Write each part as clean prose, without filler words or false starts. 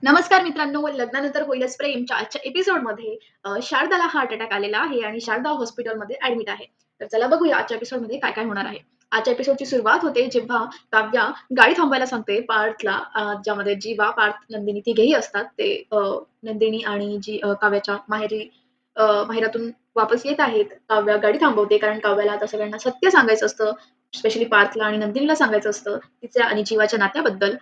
नमस्कार मित्रांनो, लग्नानंतर होईलच प्रेमच्या आजच्या एपिसोडमध्ये शारदाला हार्ट अटॅक आलेला आहे आणि शारदा हॉस्पिटलमध्ये ॲडमिट आहे. तर चला बघूया आजच्या एपिसोडमध्ये काय-काय होणार आहे. आजच्या एपिसोडची सुरुवात होते जेव्हा काव्या गाडी थांबवायला सांगते पार्थला, ज्यामध्ये जीवा, पार्थ, नंदिनी तिघेही असतात. ते नंदिनी आणि काव्याच्या माहेरातून वापस येत आहेत. काव्या गाडी थांबवते कारण काव्याला आता सगळ्यांना सत्य सांगायचं असतं. स्पेशली पार्थला आणि नंदिनीला सांगायचं असतं तिच्या आणि जीवाच्या नात्याबद्दल.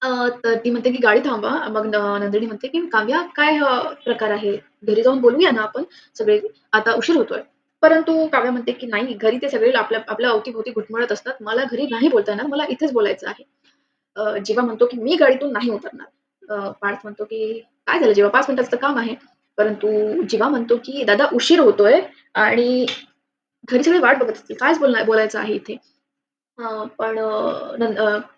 अ, तर ती म्हणते की गाडी थांबवा. मग नंदिनी म्हणते की "काव्या काय प्रकार आहे? घरी जाऊन बोलूया ना आपण सगळे? आता उशीर होतोय." परंतु काव्या म्हणते की "नाही, घरी ते सगळे आपल्या आपल्या अवती-भोवती घुटमळत असतात. मला घरी नाही बोलता येणार. मला इथेच बोलायचं आहे." जीवा म्हणतो की "मी गाडीतून नाही उतरणार." पार्थ म्हणतो की "काय झालं जीवा? 5 मिनिटाचं तर काम आहे." परंतु जीवा म्हणतो की "दादा उशीर होतोय आणि घरी सगळे वाट बघत असतील. कायच बोलायचं आहे इथे?" पण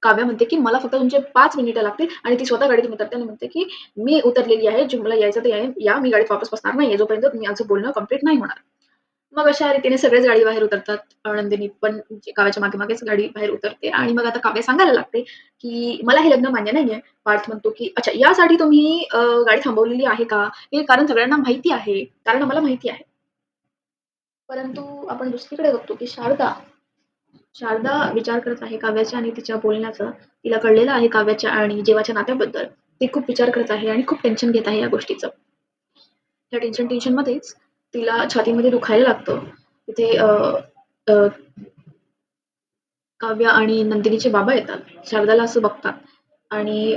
काव्या म्हणते, की "मला फक्त तुमचे 5 मिनिटं लागतील" आणि ती स्वतः गाडीतून उतरते आणि म्हणते, की "मी उतरलेली आहे. जे मला यायचं ते या. मी गाडीत वापस बसणार नाहीये, जोपर्यंत तुम्ही आमचं बोलणं कंप्लीट नाही होणार." मग अशा रीतीने सगळेच गाडी बाहेर उतरतात. नंदिनी पण काव्याच्या मागे-मागेच गाडी बाहेर उतरते आणि मग आता काव्या सांगायला लागते, की "मला हे लग्न मान्य नाहीये." पार्थ म्हणतो, की "अच्छा, यासाठी तुम्ही गाडी थांबवलेली आहे का? हे कारण सगळ्यांना माहिती आहे. कारण आम्हाला माहिती आहे." परंतु आपण दुसरीकडे बघतो, की शारदा विचार करत आहे काव्याच्या आणि तिच्या बोलण्याचा. तिला कळलेलं आहे काव्याच्या आणि जीवाच्या नात्याबद्दल. ती खूप विचार करत आहे आणि खूप टेन्शन घेत आहे या गोष्टीचं. त्या टेन्शनमध्येच तिला छातीमध्ये दुखायला लागतं. तिथे अ, अ, काव्य आणि नंदिनीचे बाबा येतात. शारदाला असं बघतात आणि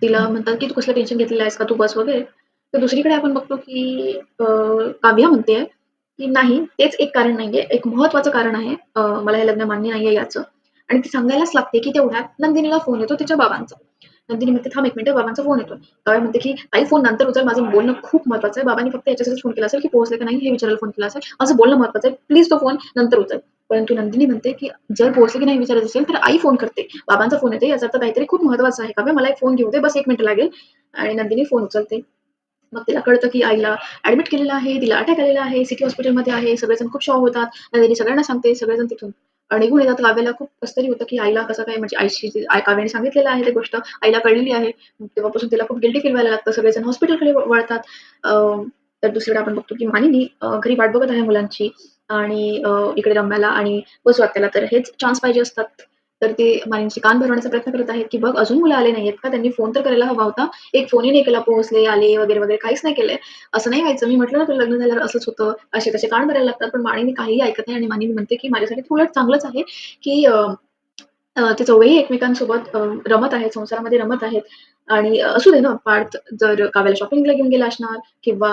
तिला म्हणतात, की "तू कसलं टेन्शन घेतलेलं आहेस का? तू बस" वगैरे. तर दुसरीकडे आपण बघतो, की काव्य म्हणते, की "नाही, तेच एक कारण नाहीये. एक महत्त्वाचं कारण आहे. मला हे लग्न मान्य नाहीये याचं." आणि ती सांगायलाच लागते, की तेवढ्यात नंदिनीला फोन येतो तिच्या बाबांचा. नंदिनी म्हणते, "थांब 1 मिनिट, बाबांचा फोन येतोय." काव्य म्हणते, की "आई फोन नंतर उचल. माझं बोलणं खूप महत्त्वाचं आहे. बाबांनी फक्त याच्यासाठीच फोन केला असेल, की पोहोचले का नाही हे विचारायला फोन केला असेल. माझं बोलणं महत्त्वाचं आहे. प्लीज तो फोन नंतर उचल." परंतु नंदिनी म्हणते, की जर पोहोचले की नाही विचारायचं असेल, तर आई फोन करते. बाबांचा फोन येतोय याचा अर्थ काहीतरी खूप महत्त्वाचं आहे. "काव्य मला एक फोन घेऊ दे. बस 1 मिनिट लागेल." आणि नंदिनी फोन उचलते. मग तिला कळतं, की आईला ॲडमिट केलेलं आहे. तिला अटॅक आलेला आहे. सिटी हॉस्पिटलमध्ये आहे. सगळेजण खूप शॉक होतात. नंदिनी सगळ्यांना सांगते. सगळेजण तिथून निघून येतात. काव्याला खूप कसं तरी होतं, की आईला कसं काय म्हणजे काव्याने सांगितलेलं आहे ती गोष्ट. आईला कळलेली आहे. मग तेव्हापासून तिला खूप गिल्टी फील व्हायला लागतं. सगळेजण हॉस्पिटलकडे वळतात. अ, तर दुसरीकडे आपण बघतो, की मानिनी घरी वाट बघत आहे मुलांची आणि इकडे रम्याला आणि वसू आत्याला तर हेच चान्स पाहिजे असतात. तर ते मानिनीचे कान भरवण्याचा प्रयत्न करत आहेत, की "बघ अजून मुलं आले नाहीयेत का? त्यांनी फोन तर करायला हवा होता. एक फोनही नाही केला, पोहोचले, आले वगैरे, वगैरे काहीच नाही केलंय. असं नाही व्हायचं. मी म्हटलं ना तुला लग्न झाल्यावर असंच होतं. असे तसे कान भरायला लागतात." पण मानिनी काहीही ऐकत नाही आणि मानिनी म्हणते, की "माझ्यासाठी तर उलट चांगलंच आहे, की ते चौघेही एकमेकांसोबत रमत आहेत, संसारामध्ये रमत आहेत आणि असू दे ना, पार्थ जर काव्याला शॉपिंगला घेऊन गेला असणार किंवा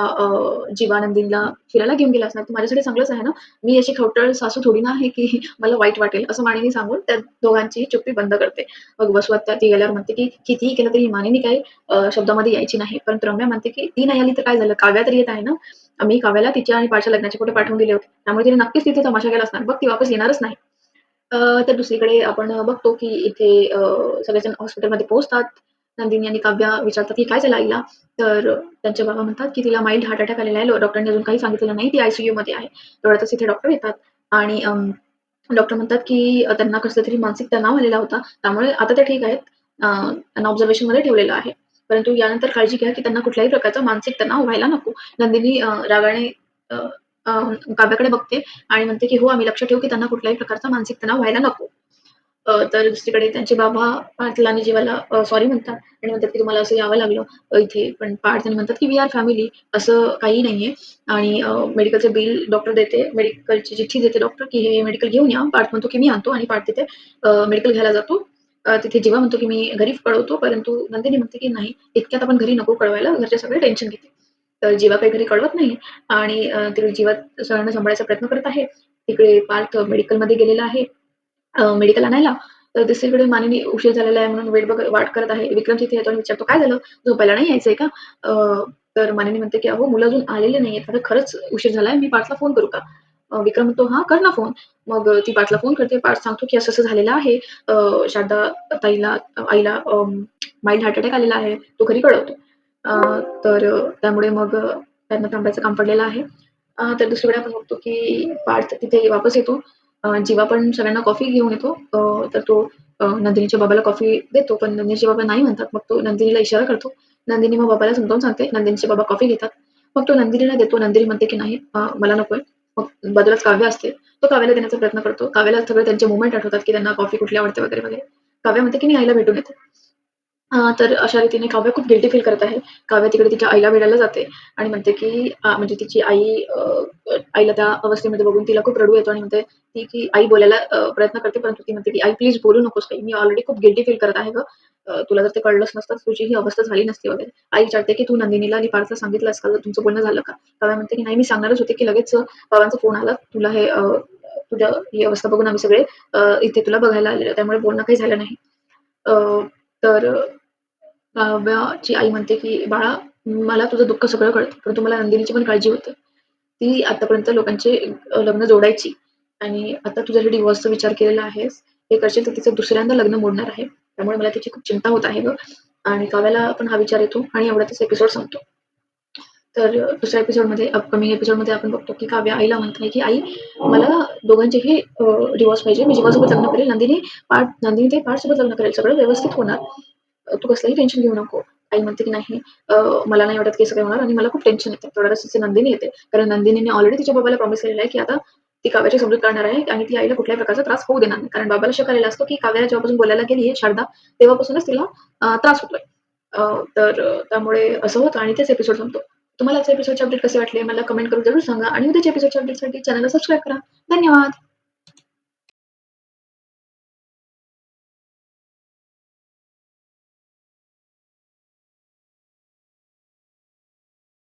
जीवा नंदिनीला फिरायला घेऊन गेला असणार, तर माझ्यासाठी चांगलंच आहे ना. मी अशी खवटळ सासू थोडी ना आहे, की मला वाईट वाटेल." असं मानिनी सांगून त्या दोघांचीही चुप्पी बंद करते. मग वसू आत्या ती गेल्यावर म्हणते, की "कितीही केलं तरी मानिनी काही शब्दामध्ये यायची नाही." परंतु रम्या म्हणते, की "ती नाही आली तर काय झालं? काव्या तर येत आहे ना. मी काव्याला तिच्या आणि पार्थच्या लग्नाचे फोटो पाठवून दिले होते. त्यामुळे तिने नक्कीच तिथे तमाशा केला असणार. बघ ती वापस येणारच नाही." अ, तर दुसरीकडे आपण बघतो की इथे सगळेजण हॉस्पिटलमध्ये पोहोचतात. नंदिनी आणि काव्या विचारतात की "काय झालं आईला?" तर त्यांचे बाबा म्हणतात की "तिला माईल्ड हार्ट अटॅक आलेला आहे. डॉक्टरांनी अजून काही सांगितलेलं नाही. ती आय-सी-यूमध्ये आहे." तेवढ्यातच इथे डॉक्टर येतात आणि डॉक्टर म्हणतात की त्यांना कसलातरी मानसिक तणाव आलेला होता. त्यामुळे आता ते ठीक आहेत. त्यांना ऑब्झर्वेशनमध्ये ठेवलेलं आहे. परंतु यानंतर काळजी घ्या की त्यांना कुठल्याही प्रकारचा मानसिक तणाव व्हायला नको. नंदिनी रागाने अ, अ, काव्याकडे बघते आणि म्हणते की "हो, आम्ही लक्ष ठेवू की त्यांना कुठल्याही प्रकारचा मानसिक तणाव व्हायला नको." तर दुसरीकडे त्यांचे बाबा पार्थला आणि जीवाला सॉरी म्हणतात आणि म्हणतात की "तुम्हाला असं यावं लागलं इथे." पण पार्थ आणि म्हणतात की "वी आर फॅमिली. असं काही नाहीये." आणि मेडिकलचं बिल डॉक्टर देते. मेडिकलची चिठ्ठी देते डॉक्टर की "हे मेडिकल घेऊन या." पार्थ म्हणतो की "मी आणतो." आणि पार्थ तिथे मेडिकल घ्यायला जातो. तिथे जीवा म्हणतो की "मी घरी कळवतो." परंतु नंदिनी म्हणते की "नाही, इतक्यात आपण घरी नको कळवायला. घरचे सगळे टेन्शन घेतील." तर जीवा काही घरी कळवत नाही आणि तिकडे जीवा सगळ्यांना सांभाळायचा प्रयत्न करत आहे. तिकडे पार्थ मेडिकलमध्ये गेलेला आहे मेडिकल आणायला. तर दुसरीकडे मानिनी उशीर झालेला आहे म्हणून वाट करत आहे. विक्रम तिथे येतो आणि विचारतो, "काय झालं? झोपायला नाही यायचंय का?" अ, तर मानिनी म्हणते, की "अहो, मुलं अजून आलेले नाहीयेत. आता खरंच उशीर झालाय. मी पार्थला फोन करू का?" विक्रम म्हणतो, "हां, कर ना फोन." मग ती पार्थला फोन करते. पार्थ सांगतो, की असं-असं झालेलं आहे. शारदा ताईला आईला माईल्ड हार्ट अटॅक आलेला आहे. तो घरी कळवतो. अ, तर त्यामुळे मग त्यांना थांबायचं काम पडलेलं आहे. तर दुसरीकडे आपण बघतो, की पार्थ तिथे वापस येतो. जीवा पण सगळ्यांना कॉफी घेऊन येतो. तर तो नंदिनीच्या बाबाला कॉफी देतो, पण नंदिनीचे बाबा नाही म्हणतात. मग तो नंदिनीला इशारा करतो. नंदिनी मग बाबाला समजावून सांगते. नंदिनीचे बाबा कॉफी घेतात. मग तो नंदिनीला देतो. नंदिनी म्हणते की "नाही मला नकोय." मग बाजूलाच काव्य असते. तो काव्याला देण्याचा प्रयत्न करतो. काव्याला सगळे त्यांचे मोमेंट आठवतात, की त्यांना कॉफी कुठली आवडते वगैरे, वगैरे. काव्य म्हणते की "मी आईला भेटून येते." तर अशा रीतीने काव्य खूप गिल्टी फील करत आहे. काव्य तिकडे तिच्या आईला भेटायला जाते आणि म्हणते की म्हणजे तिची आई आईला त्या अवस्थेमध्ये बघून तिला खूप रडू येतो आणि म्हणते ती की आई बोलायला प्रयत्न करते, परंतु ती म्हणते की "आई प्लीज बोलू नकोस काही. मी ऑलरेडी खूप गिल्टी फील करत आहे गं. तुला जर ते कळलंच नसतं तर तुझी ही अवस्था झाली नसती वगैरे." आई विचारते की "तू नंदिनीला आणि पार्थला सांगितलंस का? तुमचं बोलणं झालं का?" काव्य म्हणते की "नाही, मी सांगणारच होते की लगेच बाबांचा फोन आला. तुला हे तुझ्या ही अवस्था बघून आम्ही सगळे इथे तुला बघायला आलेलो. त्यामुळे बोलणं काही झालं नाही." अ, तर काव्याची आई म्हणते की "बाळा, मला तुझं दुःख सगळं कळतं, परंतु मला नंदिनीची पण काळजी होते. ती आतापर्यंत लोकांचे लग्न जोडायची आणि आता तू जर डिव्होर्सचा विचार केलेला आहेस, हे करशील तर तिचं दुसऱ्यांदा लग्न मोडणार आहे. त्यामुळे मला तिची खूप चिंता होत आहे गं." आणि काव्याला पण हा विचार येतो आणि एवढ्यातच एपिसोड संपतो. तर दुसऱ्या एपिसोडमध्ये अपकमिंग एपिसोडमध्ये आपण बघतो की काव्य आईला म्हणते की "आई, मला दोघांचेही डिव्होर्स पाहिजे. मी जीवासोबत लग्न करेल. नंदिनी ते पार्थसोबत लग्न करेल. सगळं व्यवस्थित होणार. तू कसलंही टेन्शन घेऊ नको." आई म्हणते की "नाही, मला नाही वाटत की असं काही होणार आणि मला खूप टेन्शन येतं." तेवढ्यातच तिची नंदिनी येते. कारण नंदिनीने ऑलरेडी तिच्या बाबाला प्रॉमिस केलेलं आहे की आता ती काव्याची समजूत काढणार आहे आणि ती आईला कुठल्याही प्रकारचा त्रास होऊ देणार नाही. कारण बाबाला शक आलेला असतो की काव्याला जेव्हापासून बोलायला गेली आहे शारदा, तेव्हापासूनच तिला त्रास होतोय. त्यामुळे असं होतं आणि तेच एपिसोड संपतो. तुम्हाला आजच्या एपिसोडचे अपडेट कसे वाटले मला कमेंट करून जरूर सांगा आणि उद्याच्या एपिसोडच्या अपडेटसाठी चॅनलला सबस्क्राईब करा. धन्यवाद.